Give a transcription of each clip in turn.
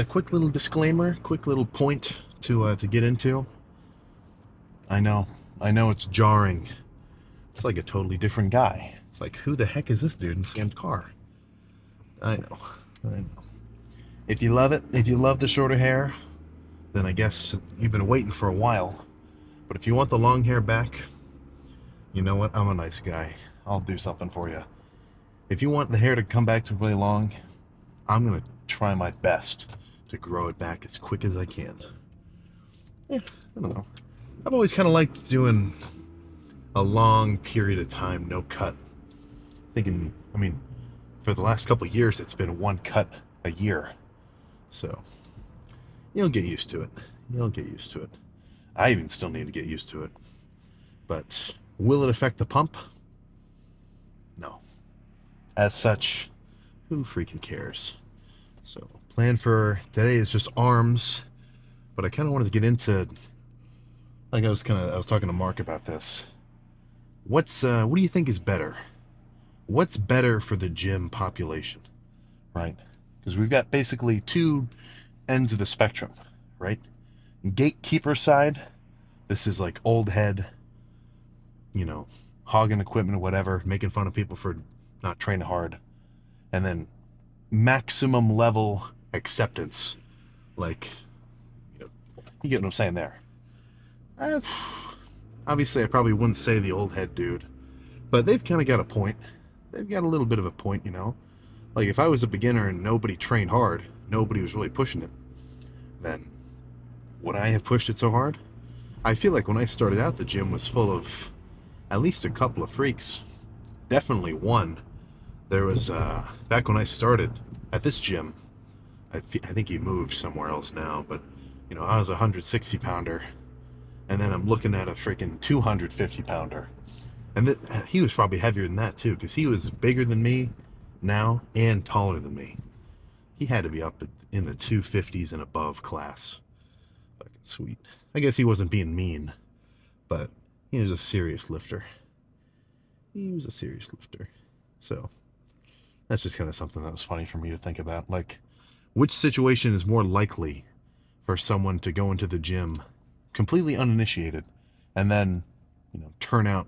quick little disclaimer, quick little point to get into. I know, I know it's jarring. It's like a totally different guy. It's like, who the heck is this dude in the same car? I know, I know. If you love it, if you love the shorter hair, then I guess you've been waiting for a while. But if you want the long hair back, you know what? I'm a nice guy. I'll do something for you. If you want the hair to come back to really long, I'm gonna try my best to grow it back as quick as I can. I don't know. I've always kind of liked doing a long period of time, no cut. For the last couple of years, it's been one cut a year. So, you'll get used to it. You'll get used to it. I even still need to get used to it. But will it affect the pump? No. As such, who freaking cares? So, plan for today is just arms, but I kind of wanted to get into, I was talking to Mark about this. What do you think is better? What's better for the gym population, right? Because we've got basically two ends of the spectrum, right? Gatekeeper side, this is like old head, hogging equipment or whatever, making fun of people for not training hard. And then maximum level acceptance, like, you get what I'm saying there. Obviously, I probably wouldn't say the old head dude, but they've kind of got a point. They've got a little bit of a point, Like, if I was a beginner and nobody trained hard, nobody was really pushing it, then would I have pushed it so hard? I feel like when I started out, the gym was full of at least a couple of freaks. Definitely one. There was, back when I started at this gym, I think he moved somewhere else now, but, I was a 160 pounder, and then I'm looking at a freaking 250 pounder. And he was probably heavier than that too, because he was bigger than me now and taller than me. He had to be up in the 250s and above class. Fucking sweet. I guess he wasn't being mean, but he was a serious lifter. He was a serious lifter. So that's just kind of something that was funny for me to think about. Like, which situation is more likely for someone to go into the gym completely uninitiated and then, turn out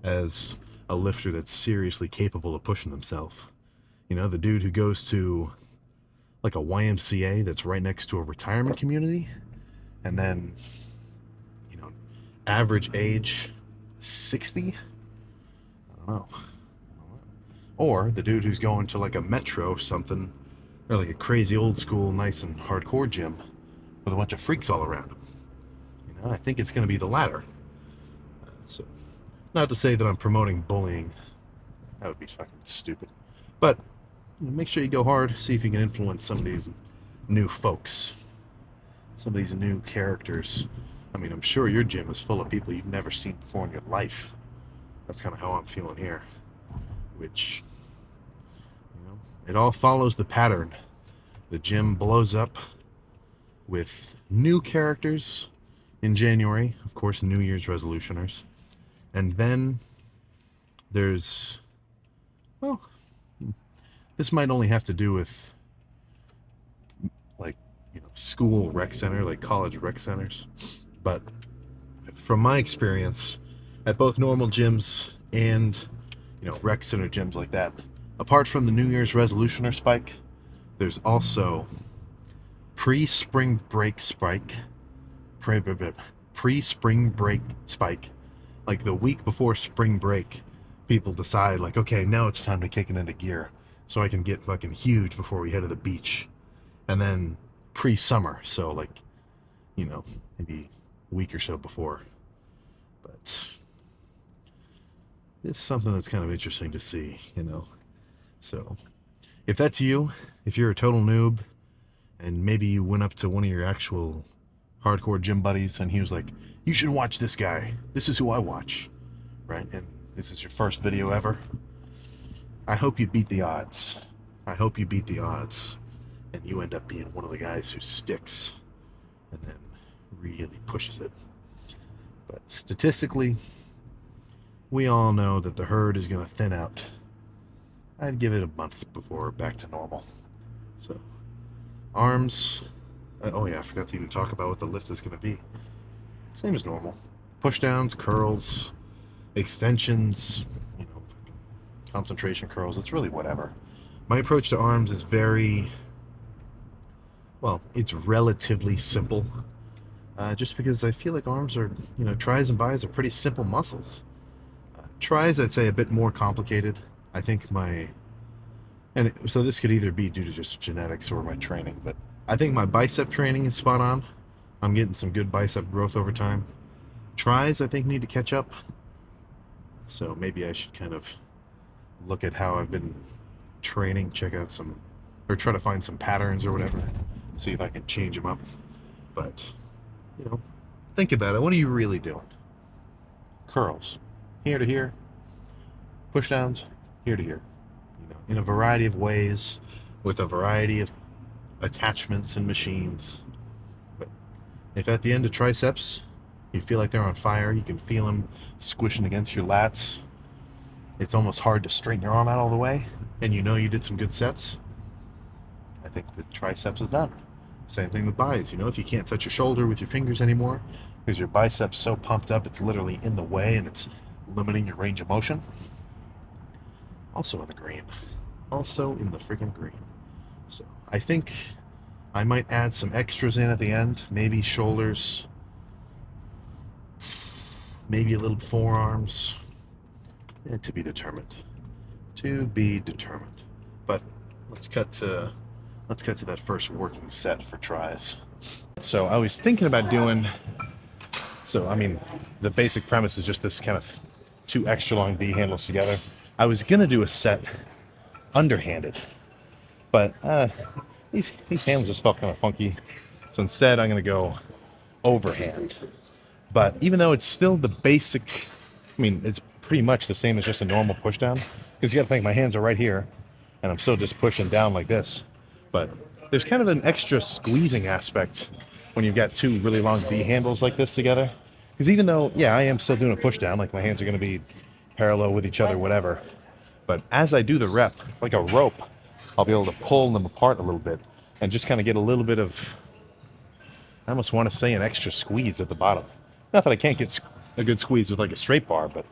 as a lifter that's seriously capable of pushing themselves? The dude who goes to like a YMCA that's right next to a retirement community, and then, average age 60? I don't know. Or the dude who's going to like a Metro or something, or like a crazy old school, nice and hardcore gym with a bunch of freaks all around him. I think it's going to be the latter. So, not to say that I'm promoting bullying. That would be fucking stupid. But make sure you go hard, see if you can influence some of these new folks, some of these new characters. I'm sure your gym is full of people you've never seen before in your life. That's kind of how I'm feeling here. Which, it all follows the pattern. The gym blows up with new characters in January, of course, New Year's resolutioners. And then there's, well, this might only have to do with, like, school rec center, like college rec centers. But from my experience at both normal gyms and, rec center gyms like that, apart from the New Year's resolutioner spike, there's also pre-spring break spike, pre-spring break spike. Like the week before spring break, people decide like, okay, now it's time to kick it into gear so I can get fucking huge before we head to the beach. And then pre-summer, so like, maybe a week or so before. But it's something that's kind of interesting to see, So if that's you, if you're a total noob, and maybe you went up to one of your actual hardcore gym buddies and he was like, you should watch this guy. This is who I watch, right? And this is your first video ever. I hope you beat the odds. I hope you beat the odds and you end up being one of the guys who sticks and then really pushes it. But statistically, we all know that the herd is going to thin out. I'd give it a month before back to normal. So, arms, Oh yeah, I forgot to even talk about what the lift is going to be. Same as normal. Push downs, curls, extensions, you know, concentration curls. It's really whatever. My approach to arms is very, well, it's relatively simple. Just because I feel like arms are, tris and bis are pretty simple muscles. Tris, I'd say, a bit more complicated. I think so this could either be due to just genetics or my training, but I think my bicep training is spot on. I'm getting some good bicep growth over time. Tris, I think, need to catch up. So maybe I should kind of look at how I've been training, check out some, or try to find some patterns or whatever, see if I can change them up. But, think about it. What are you really doing? Curls, here to here, push downs, here to here. In a variety of ways, with a variety of attachments and machines. But if at the end of triceps, you feel like they're on fire, you can feel them squishing against your lats, it's almost hard to straighten your arm out all the way, and you know you did some good sets, I think the triceps is done. Same thing with bis. If you can't touch your shoulder with your fingers anymore because your biceps so pumped up it's literally in the way and it's limiting your range of motion, also in the green. Also in the freaking green. So I think I might add some extras in at the end. Maybe shoulders, maybe a little forearms. To be determined. To be determined. But let's cut to that first working set for tris. So I was thinking about doing. So I mean, the basic premise is just this kind of 2 extra long D handles together. I was gonna do a set underhanded, but these handles just felt kind of funky. So instead, I'm gonna go overhand. But even though it's still the basic, I mean, it's pretty much the same as just a normal push down. Because you gotta think my hands are right here, and I'm still just pushing down like this. But there's kind of an extra squeezing aspect when you've got 2 really long D handles like this together. Because even though, yeah, I am still doing a push down, like my hands are gonna be parallel with each other, whatever. But as I do the rep, like a rope, I'll be able to pull them apart a little bit and just kind of get a little bit of, I almost want to say, an extra squeeze at the bottom. Not that I can't get a good squeeze with like a straight bar, but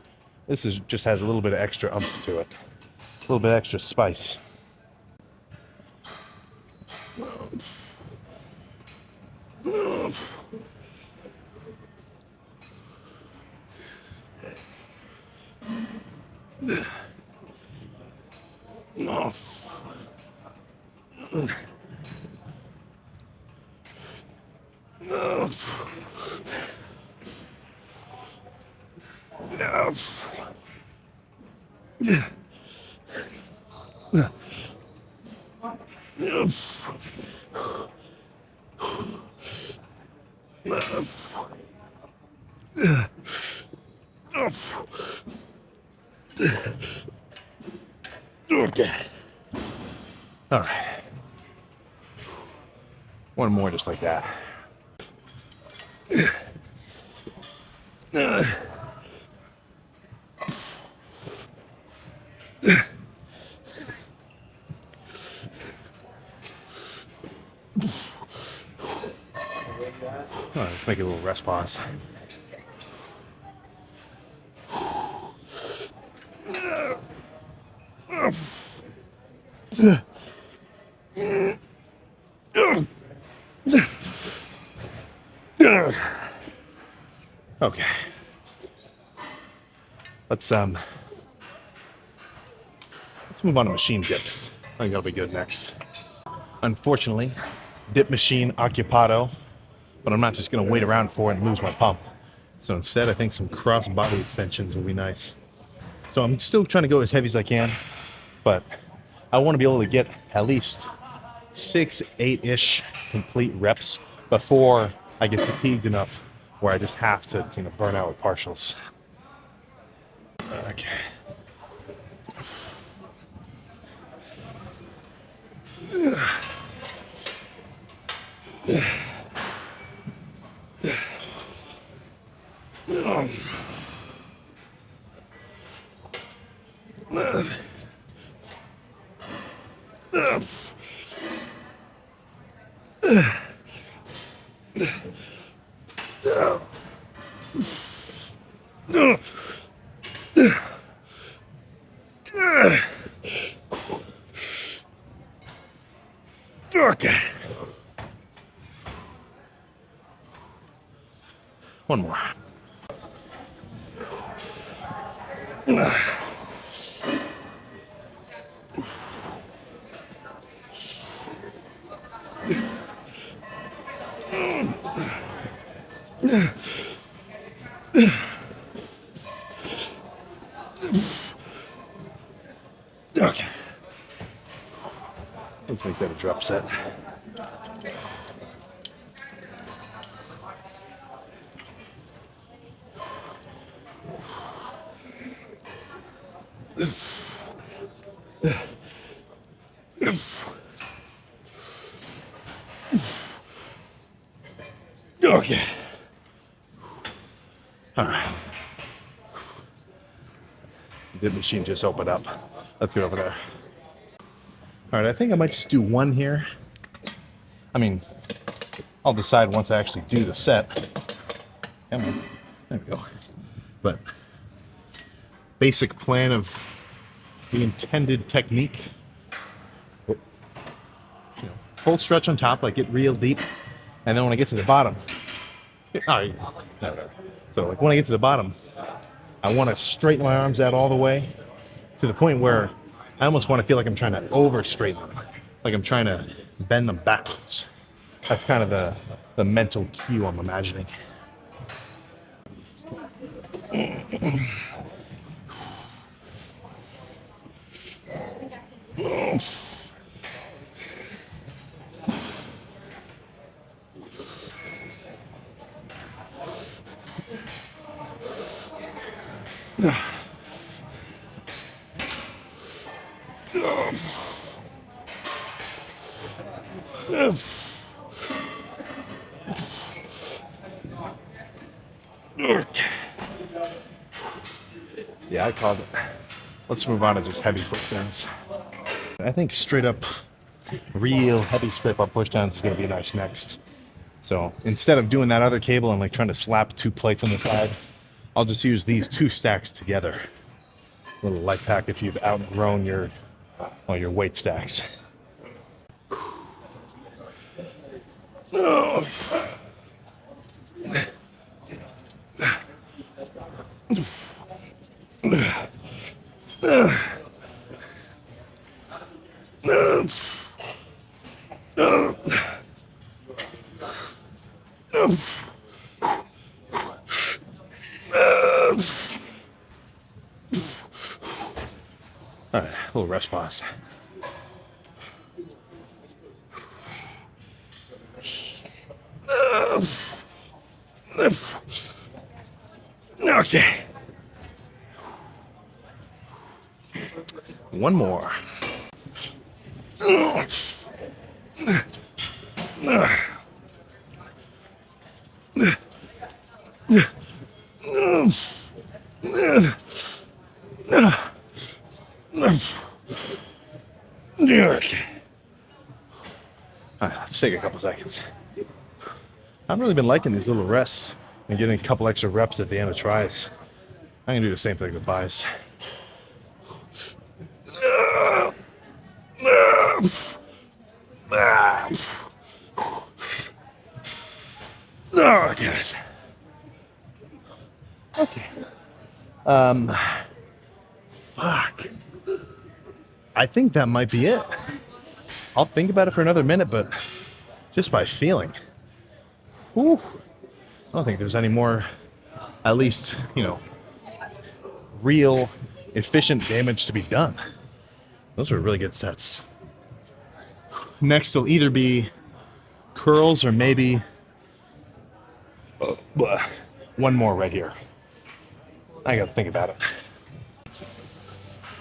this just has a little bit of extra umph to it. A little bit extra spice. All right. One more just like that. Let's make it a little rest pause. Okay. Let's move on to machine dips. I think that'll be good next. Unfortunately, dip machine occupado, but I'm not just gonna wait around for it and lose my pump. So instead, I think some cross body extensions will be nice. So I'm still trying to go as heavy as I can, but I want to be able to get at least 6, 8-ish complete reps before I get fatigued enough where I just have to, burn out with partials. Okay. Okay. One more. Okay. Let's make that a drop set. Okay. All right. The machine just opened up. Let's get over there. All right, I think I might just do one here. I mean, I'll decide once I actually do the set. Come on. There we go. But basic plan of the intended technique. Full stretch on top, like get real deep. And then when I get to the bottom, so like when I get to the bottom, I want to straighten my arms out all the way to the point where I almost want to feel like I'm trying to over straighten them, like I'm trying to bend them backwards. That's kind of the mental cue I'm imagining. Yeah, I called it. Let's move on to just heavy push-downs. I think straight up, real heavy straight up push-downs is going to be nice next. So instead of doing that other cable and like trying to slap 2 plates on the side, I'll just use these 2 stacks together. A little life hack if you've outgrown your weight stacks. All right, a little rest pause. Okay. One more. Okay. All right, let's take a couple seconds. I've really been liking these little rests and getting a couple extra reps at the end of tries. I can do the same thing with buys. Oh, goodness. Okay. Fuck. I think that might be it. I'll think about it for another minute, but just by feeling. Whew. I don't think there's any more, at least, real efficient damage to be done. Those are really good sets. Next will either be curls or maybe one more right here. I gotta think about it.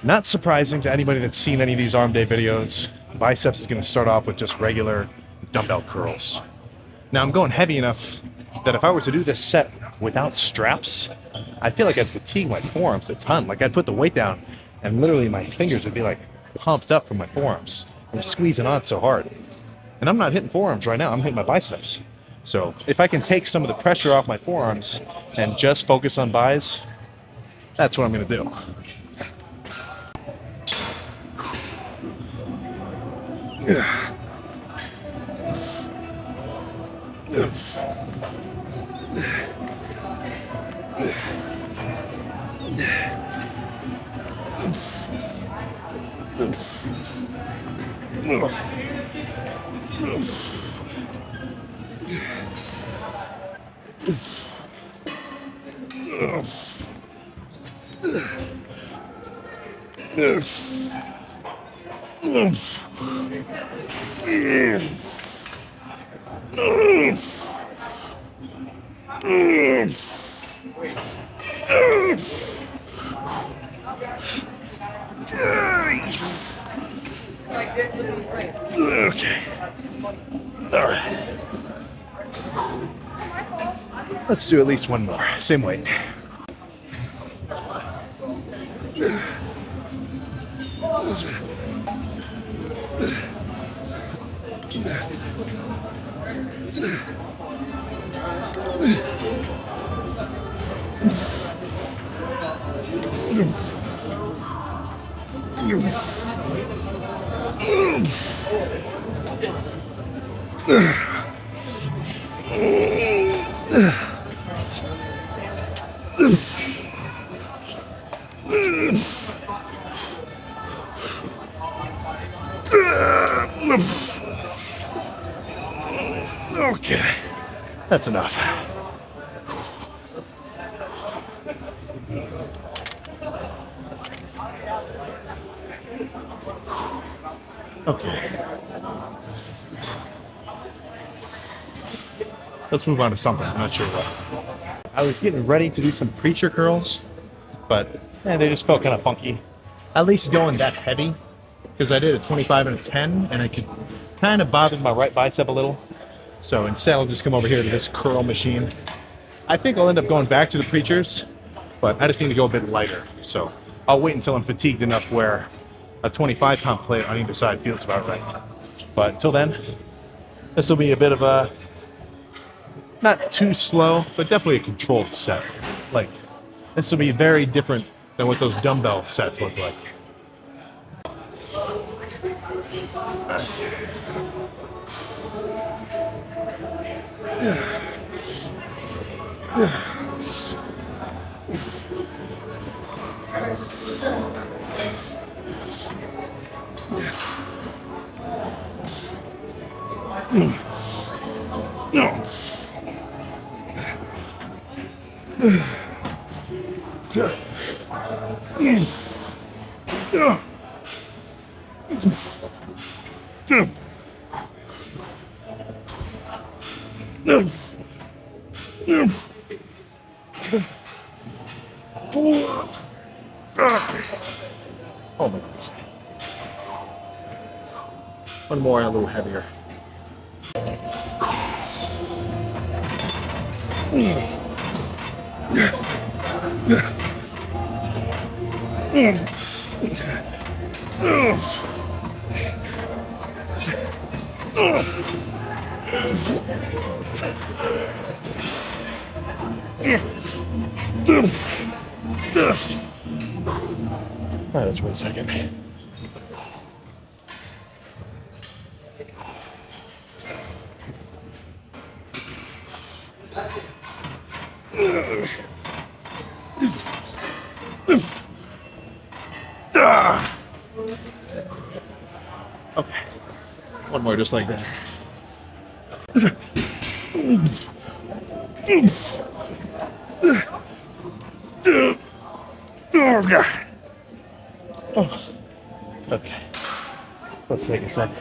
Not surprising to anybody that's seen any of these arm day videos, biceps is gonna start off with just regular dumbbell curls. Now I'm going heavy enough that if I were to do this set without straps, I feel like I'd fatigue my forearms a ton. Like I'd put the weight down and literally my fingers would be like pumped up from my forearms. I'm squeezing on so hard. And I'm not hitting forearms right now, I'm hitting my biceps. So if I can take some of the pressure off my forearms and just focus on bis, that's what I'm going to do. Okay. All right. Let's do at least one more. Same weight. Okay, that's enough. Okay. Let's move on to something. I'm not sure what. I was getting ready to do some preacher curls, but they just felt kind of funky. At least going that heavy, because I did a 25 and a 10, and I could kind of bother my right bicep a little. So instead, I'll just come over here to this curl machine. I think I'll end up going back to the preachers, but I just need to go a bit lighter. So I'll wait until I'm fatigued enough where a 25-pound plate on either side feels about right. But until then, this will be a bit of a, not too slow, but definitely a controlled set. Like, this will be very different than what those dumbbell sets look like. Oh my goodness. One more and a little heavier. All right, let's wait a second. Okay, one more just like that. Oh, God. Oh. Okay, let's take a second.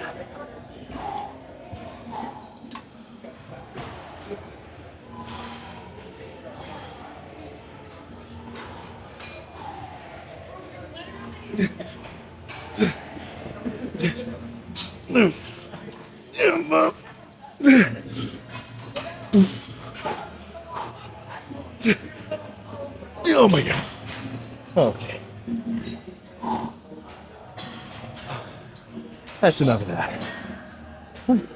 Oh my God. Okay. That's enough of that. All right.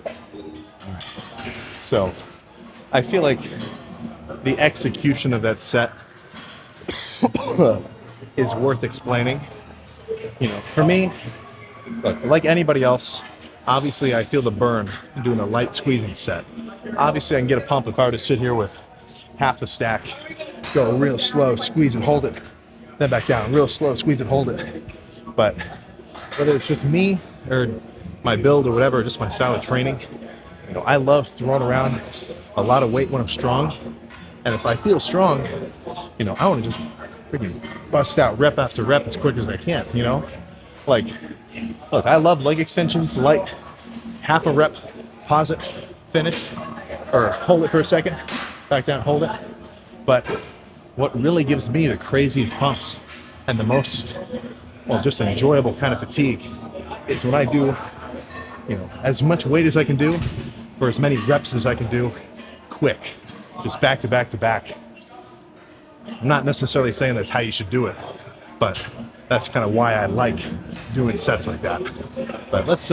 So I feel like the execution of that set is worth explaining. You know, for me, look, like anybody else, obviously I feel the burn doing a light squeezing set. Obviously I can get a pump if I were to sit here with half the stack, go real slow, squeeze and hold it, then back down, real slow, squeeze and hold it. But whether it's just me or my build or whatever, just my style of training, you know, I love throwing around a lot of weight when I'm strong. And if I feel strong, you know, I want to just freaking bust out rep after rep as quick as I can, you know? Like, look, I love leg extensions, light, half a rep, pause it, finish, or hold it for a second, back down, hold it. But what really gives me the craziest pumps and the most, well, just enjoyable kind of fatigue is when I do, you know, as much weight as I can do for as many reps as I can do quick, just back to back to back. I'm not necessarily saying that's how you should do it, but that's kind of why I like doing sets like that. But let's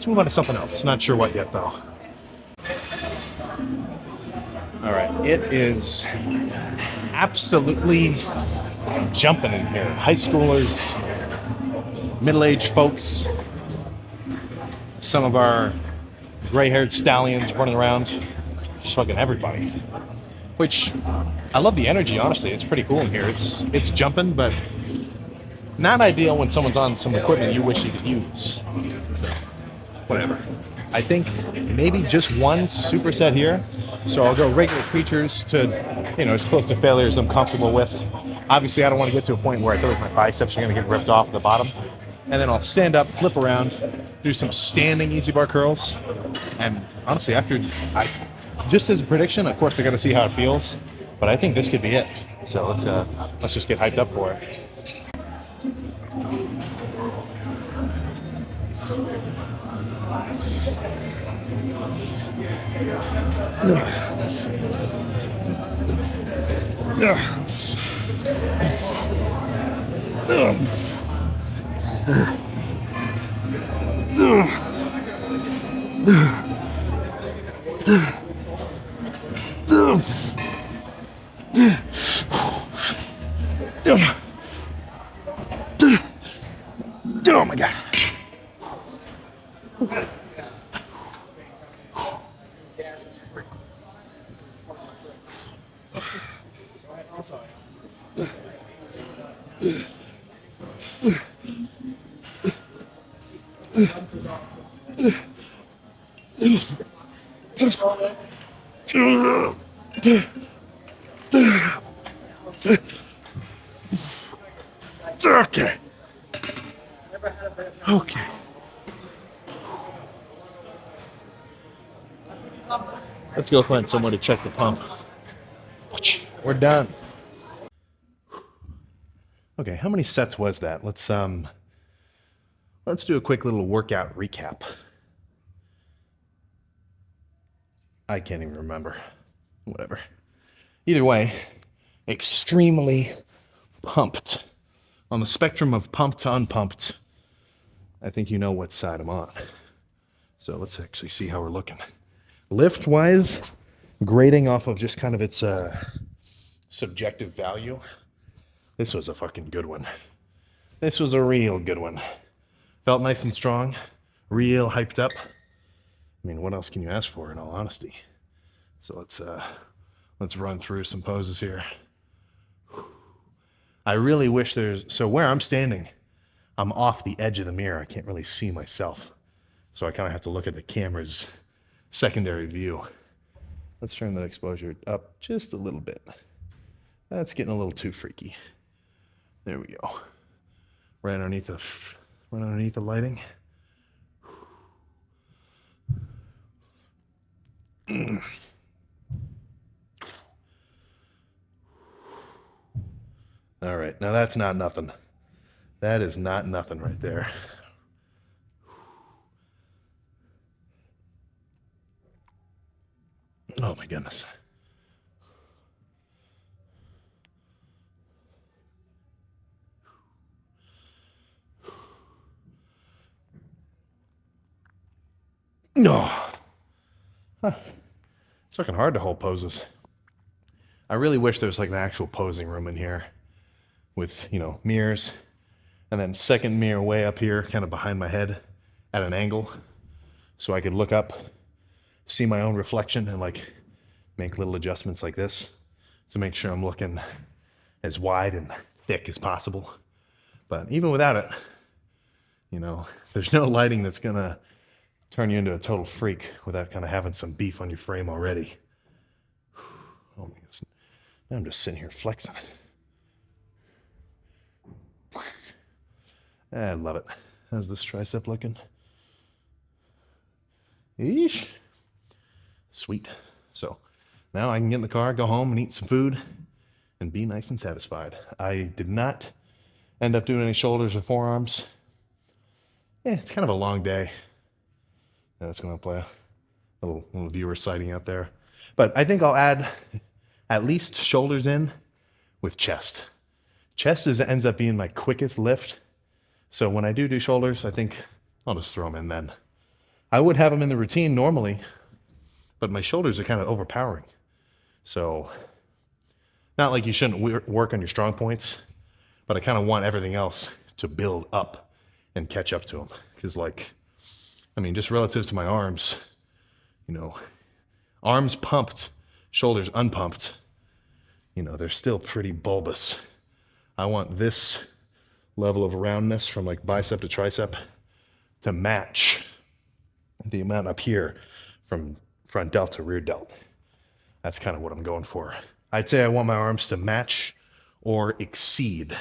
move on to something else. Not sure what yet though. All right, it is absolutely jumping in here. High schoolers, middle-aged folks, some of our gray-haired stallions running around, just fucking everybody. Which, I love the energy, honestly. It's pretty cool in here. It's jumping, but not ideal when someone's on some equipment you wish you could use. So, whatever. I think maybe just one superset here. So I'll go regular creatures to, you know, as close to failure as I'm comfortable with. Obviously, I don't want to get to a point where I feel like my biceps are going to get ripped off at the bottom. And then I'll stand up, flip around, do some standing easy bar curls. And honestly, just as a prediction, of course, I got to see how it feels. But I think this could be it. So let's just get hyped up for it. Oh my God. Okay. Okay. Let's go find somewhere to check the pump. We're done. Okay, how many sets was that? Let's do a quick little workout recap. I can't even remember. Whatever. Either way, extremely pumped. On the spectrum of pumped to unpumped, I think you know what side I'm on. So let's actually see how we're looking. Lift-wise, grading off of just kind of its subjective value, this was a fucking good one. This was a real good one. Felt nice and strong, real hyped up. I mean, what else can you ask for, in all honesty? So let's run through some poses here. I really wish so where I'm standing, I'm off the edge of the mirror. I can't really see myself. So I kind of have to look at the camera's secondary view. Let's turn the exposure up just a little bit. That's getting a little too freaky. There we go. Right underneath the lighting. All right, now that's not nothing. That is not nothing right there. Oh my goodness. No. It's fucking hard to hold poses. I really wish there was like an actual posing room in here with, mirrors, and then second mirror way up here, kind of behind my head at an angle, so I could look up, see my own reflection, and like make little adjustments like this to make sure I'm looking as wide and thick as possible. But even without it, there's no lighting that's gonna turn you into a total freak without kind of having some beef on your frame already. Oh my goodness. Now I'm just sitting here flexing. I love it. How's this tricep looking? Eesh. Sweet. So now I can get in the car, go home and eat some food and be nice and satisfied. I did not end up doing any shoulders or forearms. Yeah, it's kind of a long day. That's going to play a little viewer sighting out there. But I think I'll add at least shoulders in with chest. Chest ends up being my quickest lift. So when I do shoulders, I think I'll just throw them in then. I would have them in the routine normally, but my shoulders are kind of overpowering. So not like you shouldn't work on your strong points, but I kind of want everything else to build up and catch up to them. Because just relative to my arms, arms pumped, shoulders unpumped, they're still pretty bulbous. I want this level of roundness from like bicep to tricep to match the amount up here from front delt to rear delt. That's kind of what I'm going for. I'd say I want my arms to match or exceed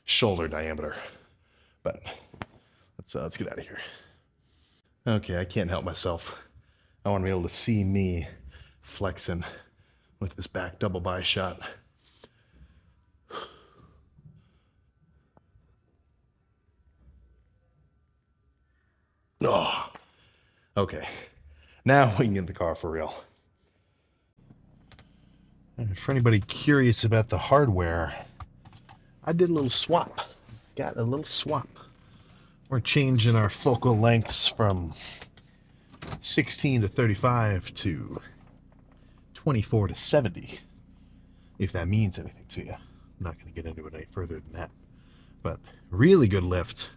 shoulder diameter. But let's get out of here. Okay, I can't help myself. I want to be able to see me flexing with this back double bi shot. Oh, okay. Now we can get in the car for real. And for anybody curious about the hardware, I did a little swap. Got a little swap. We're changing our focal lengths from 16 to 35 to 24 to 70, if that means anything to you. I'm not going to get into it any further than that. But really good lift.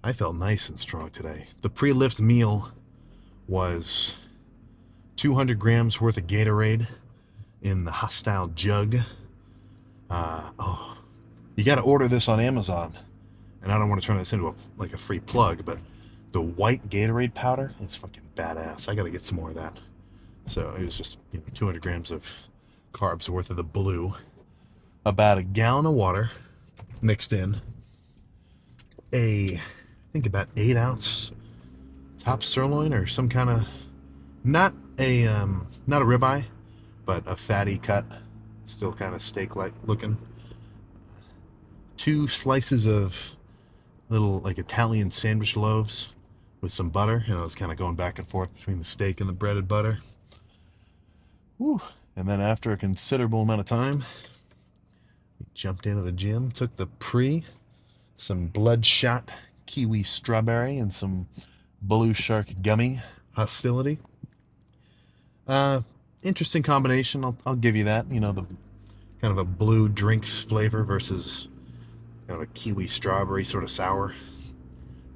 I felt nice and strong today. The pre-lift meal was 200 grams worth of Gatorade in the Hostile jug. You got to order this on Amazon. And I don't want to turn this into a free plug, but the white Gatorade powder is fucking badass. I got to get some more of that. So it was just 200 grams of carbs worth of the blue. About a gallon of water mixed in. I think about 8 ounce top sirloin or some kind of, not a ribeye, but a fatty cut, still kind of steak-like looking. 2 slices of little like Italian sandwich loaves with some butter, and I was kind of going back and forth between the steak and the breaded butter. Woo. And then after a considerable amount of time, we jumped into the gym, took the some bloodshot kiwi strawberry and some blue shark gummy hostility. Interesting combination, I'll give you that. The kind of a blue drinks flavor versus kind of a kiwi strawberry sort of sour.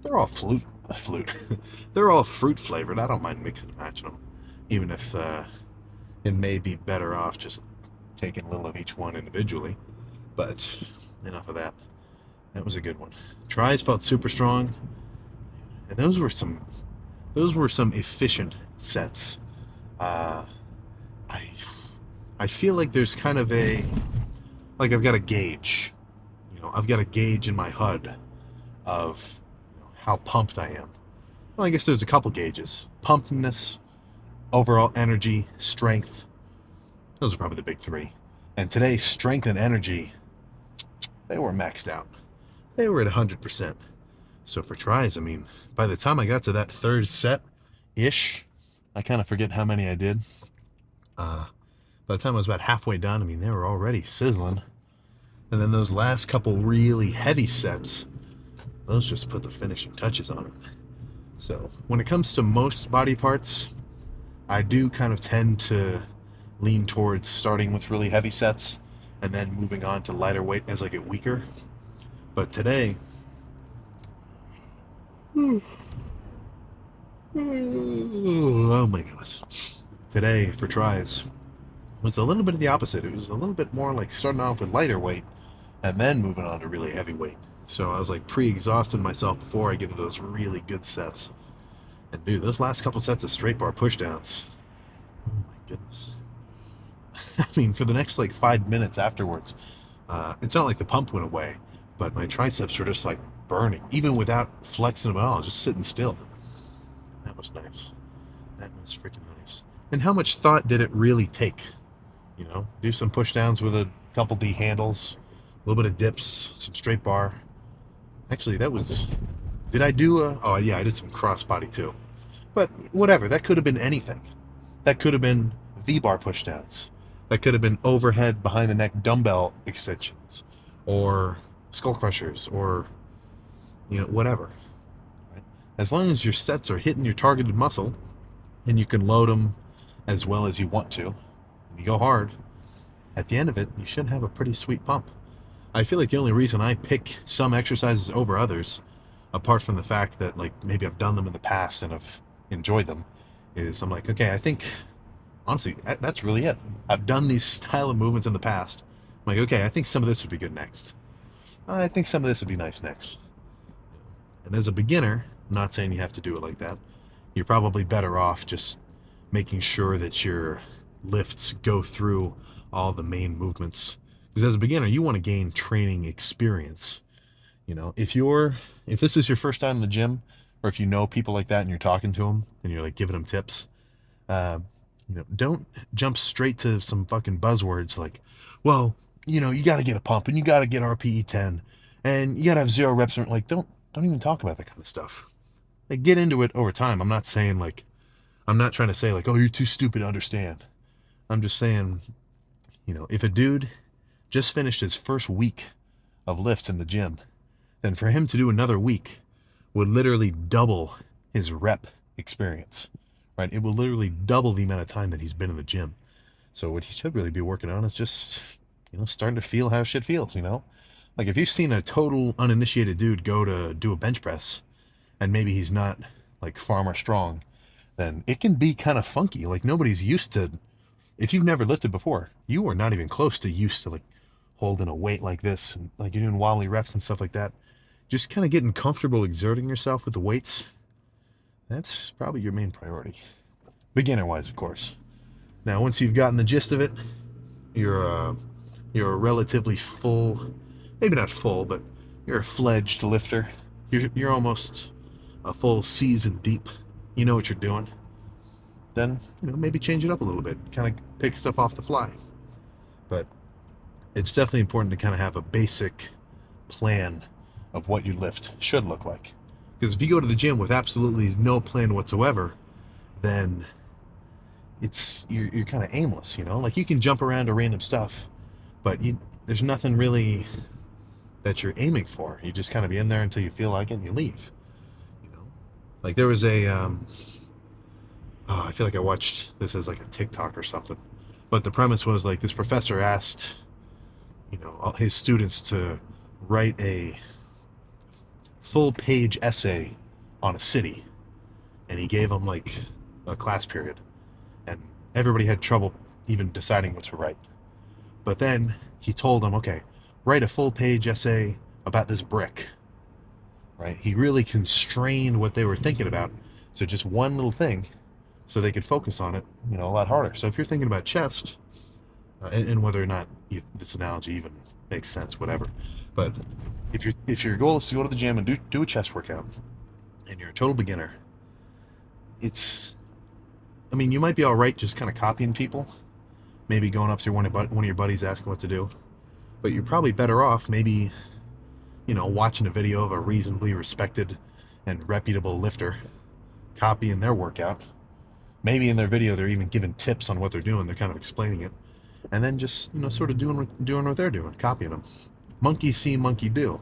They're all they're all fruit flavored. I don't mind mixing and matching them, even if it may be better off just taking a little of each one individually. But enough of that. That was a good one. Tries felt super strong, and those were some efficient sets. I feel like there's kind of I've got a gauge. I've got a gauge in my HUD of how pumped I am. Well, I guess there's a couple gauges. Pumpedness, overall energy, strength. Those are probably the big 3. And today, strength and energy, they were maxed out. They were at 100%. So for tries, by the time I got to that 3rd set-ish, I kind of forget how many I did. By the time I was about halfway done, they were already sizzling. And then those last couple really heavy sets, those just put the finishing touches on it. So when it comes to most body parts, I do kind of tend to lean towards starting with really heavy sets and then moving on to lighter weight as I get weaker. But today, oh my goodness, today for tries was a little bit of the opposite. It was a little bit more like starting off with lighter weight and then moving on to really heavy weight. So I was like pre-exhausting myself before I get to those really good sets. And dude, those last couple sets of straight bar pushdowns, oh my goodness. I mean, for the next like 5 minutes afterwards, it's not like the pump went away, but my triceps were just like burning, even without flexing them at all, just sitting still. That was nice. That was freaking nice. And how much thought did it really take? You know, do some pushdowns with a couple D handles, a little bit of dips, some straight bar. Actually, that was. Did I do a? Oh yeah, I did some crossbody too. But whatever, that could have been anything. That could have been V-bar pushdowns. That could have been overhead behind the neck dumbbell extensions, or skull crushers, or whatever. Right? As long as your sets are hitting your targeted muscle, and you can load them as well as you want to, and you go hard, at the end of it, you should have a pretty sweet pump. I feel like the only reason I pick some exercises over others, apart from the fact that like maybe I've done them in the past and I've enjoyed them, is I'm like, okay, I think honestly that's really it. I've done these style of movements in the past. I'm like, okay, I think some of this would be good next. I think some of this would be nice next. And as a beginner, I'm not saying you have to do it like that. You're probably better off just making sure that your lifts go through all the main movements. Because as a beginner, you want to gain training experience. If this is your first time in the gym, or if you know people like that and you're talking to them and you're like giving them tips, uh, don't jump straight to some fucking buzzwords like, well, you got to get a pump and you got to get RPE 10 and you got to have 0 reps. Like, don't even talk about that kind of stuff. Like, get into it over time. I'm not trying to say like, oh, you're too stupid to understand. I'm just saying, if a dude just finished his first week of lifts in the gym, then for him to do another week would literally double his rep experience, right? It will literally double the amount of time that he's been in the gym. So what he should really be working on is just, starting to feel how shit feels, Like if you've seen a total uninitiated dude go to do a bench press and maybe he's not like far more strong, then it can be kind of funky. Like nobody's used to, if you've never lifted before, you are not even close to used to like holding a weight like this and like you're doing wobbly reps and stuff like that. Just kind of getting comfortable exerting yourself with the weights, that's probably your main priority. Beginner wise, of course. Now, once you've gotten the gist of it, you're a relatively full, maybe not full, but you're a fledged lifter. You're almost a full season deep. You know what you're doing. Then, maybe change it up a little bit. Kind of pick stuff off the fly. But it's definitely important to kind of have a basic plan of what your lift should look like. Because if you go to the gym with absolutely no plan whatsoever, then you're kind of aimless, Like you can jump around to random stuff, but there's nothing really that you're aiming for. You just kind of be in there until you feel like it and you leave. Like there was I feel like I watched this as like a TikTok or something, but the premise was like this professor asked, all his students to write a full page essay on a city, and he gave them like a class period, and everybody had trouble even deciding what to write. But then he told them, okay, write a full page essay about this brick, right? He really constrained what they were thinking about to just one little thing so they could focus on it, a lot harder. So if you're thinking about chest, and whether or not this analogy even makes sense, whatever, but if your goal is to go to the gym and do a chest workout, and you're a total beginner, you might be all right just kind of copying people, maybe going up to one of your buddies asking what to do, but you're probably better off maybe, watching a video of a reasonably respected and reputable lifter, copying their workout. Maybe in their video they're even giving tips on what they're doing. They're kind of explaining it, and then just sort of doing what they're doing, copying them. Monkey see, monkey do.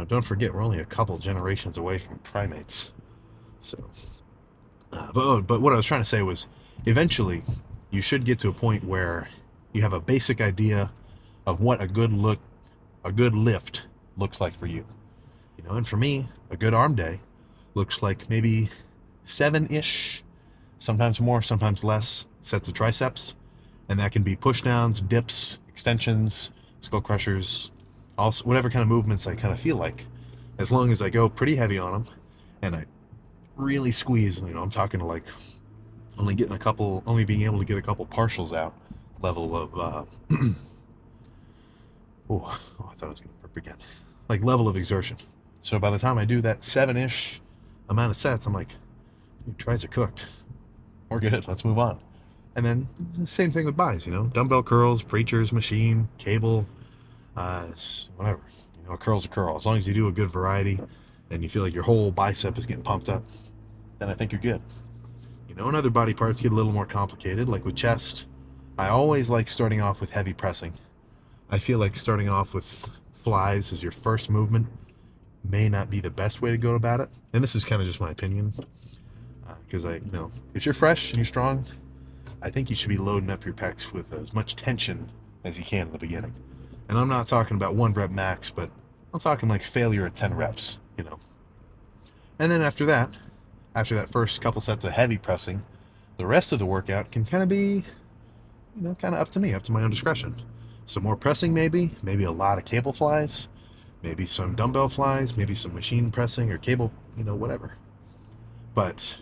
Don't forget we're only a couple generations away from primates. So But what I was trying to say was, eventually, you should get to a point where you have a basic idea of what a good lift looks like for you. You know, and for me, a good arm day looks like maybe 7-ish, sometimes more, sometimes less sets of triceps, and that can be push downs, dips, extensions, skull crushers, also whatever kind of movements I kind of feel like, as long as I go pretty heavy on them and I really squeeze. You know, I'm talking to like only being able to get a couple partials out level of I thought I was gonna burp again, like level of exertion. So by the time I do that 7-ish amount of sets, I'm like, tries are cooked. We're good. Let's move on. And then same thing with buys. You know, dumbbell curls, preachers, machine, cable, uh, whatever. You know, a curl's a curl. As long as you do a good variety, and you feel like your whole bicep is getting pumped up, then I think you're good. You know, and other body parts get a little more complicated, like with chest. I always like starting off with heavy pressing. I feel like starting off with flies as your first movement may not be the best way to go about it. And this is kind of just my opinion, because if you're fresh and you're strong, I think you should be loading up your pecs with as much tension as you can in the beginning. And I'm not talking about 1 rep max, but I'm talking like failure at 10 reps, you know. And then after that first couple sets of heavy pressing, the rest of the workout can kind of be, kind of up to me, up to my own discretion. Some more pressing, maybe a lot of cable flies, maybe some dumbbell flies, maybe some machine pressing or cable, whatever. But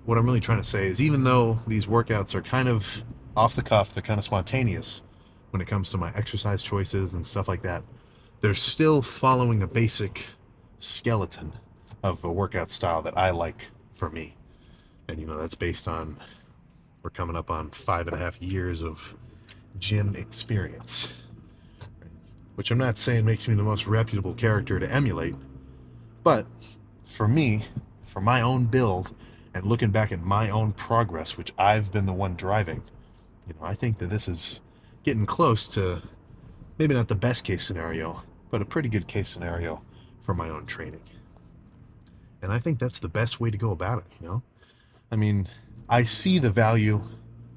what I'm really trying to say is, even though these workouts are kind of off the cuff, they're kind of spontaneous when it comes to my exercise choices and stuff like that, they're still following a basic skeleton of a workout style that I like for me. And that's based on, we're coming up on 5.5 years of gym experience, which I'm not saying makes me the most reputable character to emulate, but for me, for my own build, and looking back at my own progress, which I've been the one driving, I think that this is getting close to maybe not the best case scenario, but a pretty good case scenario for my own training. And I think that's the best way to go about it. I mean, I see the value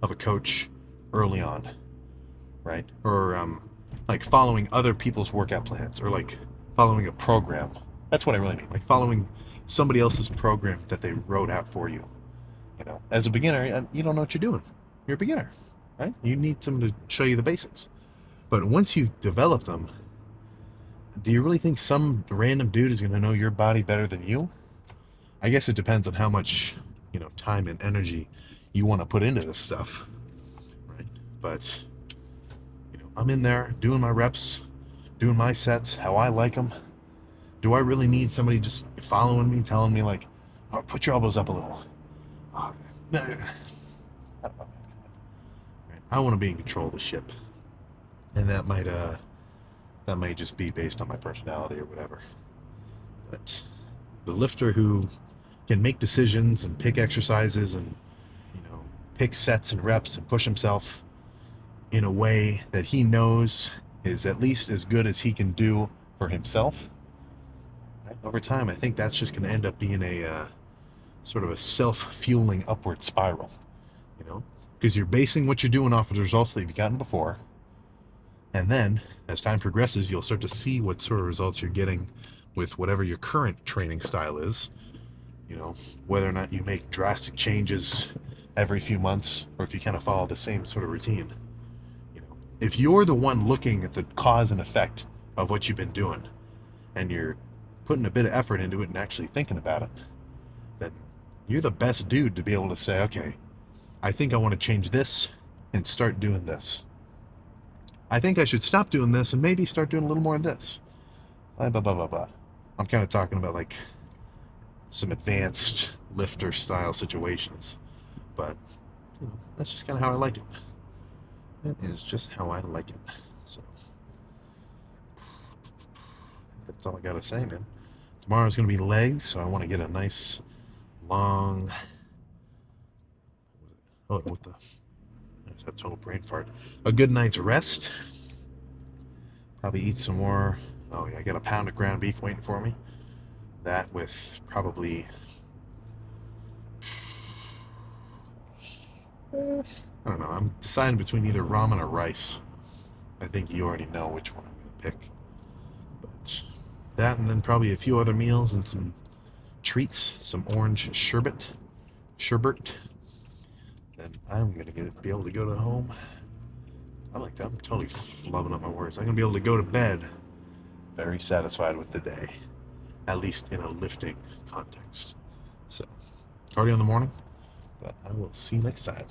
of a coach early on, right? Or like following other people's workout plans, or like following a program. That's what I really mean. Like following somebody else's program that they wrote out for you. As a beginner, you don't know what you're doing. You're a beginner, right? You need someone to show you the basics. But once you develop them, do you really think some random dude is going to know your body better than you? I guess it depends on how much, time and energy you want to put into this stuff, right? But, I'm in there doing my reps, doing my sets, how I like them. Do I really need somebody just following me, telling me like, oh, put your elbows up a little? Oh, no. I want to be in control of the ship. And that might just be based on my personality or whatever. But the lifter who can make decisions and pick exercises and pick sets and reps and push himself in a way that he knows is at least as good as he can do for himself, right? Over time, I think that's just going to end up being a sort of a self-fueling upward spiral, because you're basing what you're doing off of the results that you've gotten before. And then, as time progresses, you'll start to see what sort of results you're getting with whatever your current training style is. Whether or not you make drastic changes every few months, or if you kind of follow the same sort of routine. If you're the one looking at the cause and effect of what you've been doing, and you're putting a bit of effort into it and actually thinking about it, then you're the best dude to be able to say, okay, I think I want to change this and start doing this. I think I should stop doing this and maybe start doing a little more of this. Blah, blah, blah, blah, blah. I'm kind of talking about like some advanced lifter style situations, but that's just kind of how I like it. That is just how I like it. So that's all I gotta say, man. Tomorrow's gonna be legs, so I want to get a nice long. Oh, what the? There's that total brain fart. A good night's rest. Probably eat some more. Oh yeah, I got a pound of ground beef waiting for me. That with probably I don't know. I'm deciding between either ramen or rice. I think you already know which one I'm gonna pick. But that, and then probably a few other meals and some treats, some orange sherbet. Then I'm gonna be able to go to home. I like that. I'm totally flubbing up my words. I'm gonna be able to go to bed very satisfied with the day, at least in a lifting context. So, cardio in the morning, but I will see you next time.